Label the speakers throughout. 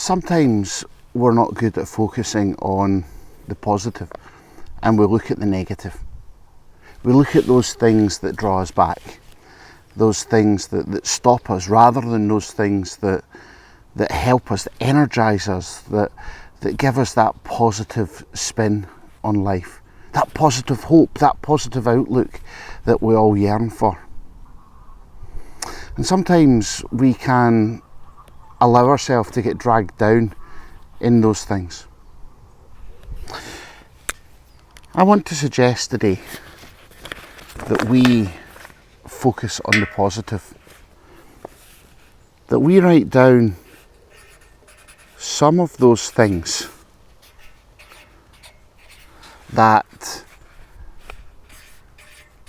Speaker 1: sometimes we're not good at focusing on the positive, and we look at the negative. We look at those things that draw us back, those things that stop us, rather than those things that help us, that energise us, that give us that positive spin on life, that positive hope, that positive outlook that we all yearn for. And sometimes we can allow ourselves to get dragged down in those things. I want to suggest today that we focus on the positive, that we write down some of those things that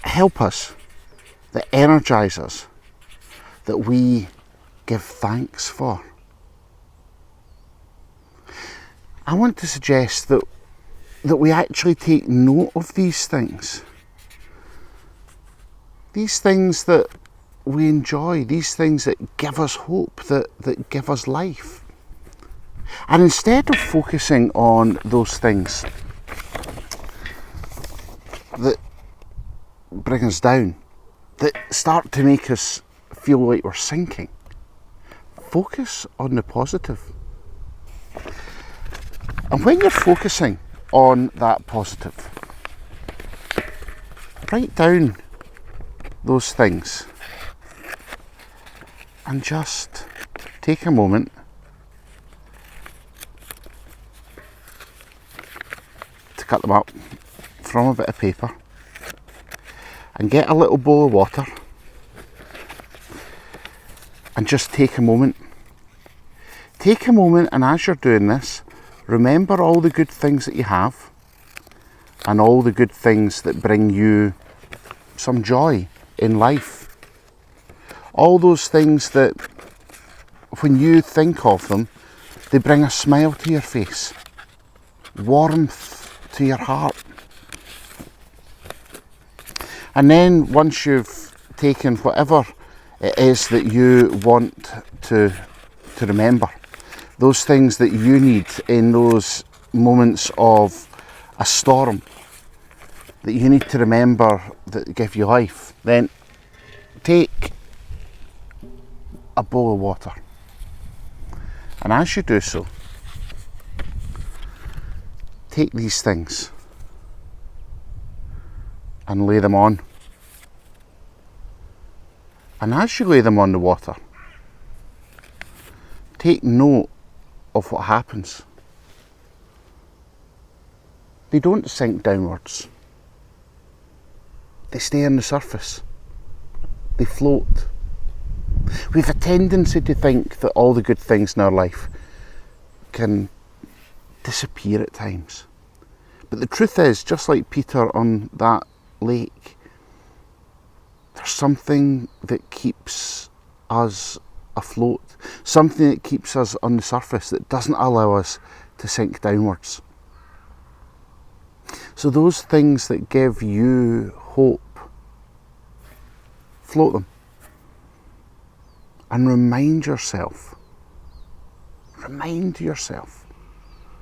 Speaker 1: help us, that energise us, that we give thanks for. I want to suggest that we actually take note of these things that we enjoy, these things that give us hope, that give us life. And instead of focusing on those things that bring us down, that start to make us feel like we're sinking, focus on the positive. And when you're focusing on that positive, write down those things and just take a moment to cut them up from a bit of paper and get a little bowl of water and just take a moment. Take a moment, and as you're doing this, remember all the good things that you have and all the good things that bring you some joy in life. All those things that, when you think of them, they bring a smile to your face, warmth to your heart. And then once you've taken whatever it is that you want to remember, those things that you need in those moments of a storm, that you need to remember that give you life, then take a bowl of water. And as you do so, take these things and lay them on. And as you lay them on the water, take note of what happens. They don't sink downwards. They stay on the surface. They float. We have a tendency to think that all the good things in our life can disappear at times. But the truth is, just like Peter on that lake, there's something that keeps us afloat, something that keeps us on the surface, that doesn't allow us to sink downwards. So those things that give you hope, float them and remind yourself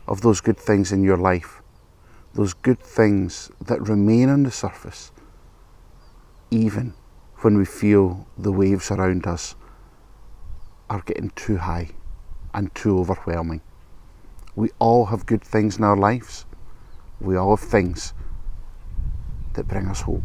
Speaker 1: of those good things in your life, those good things that remain on the surface even when we feel the waves around us are getting too high and too overwhelming. We all have good things in our lives. We all have things that bring us hope.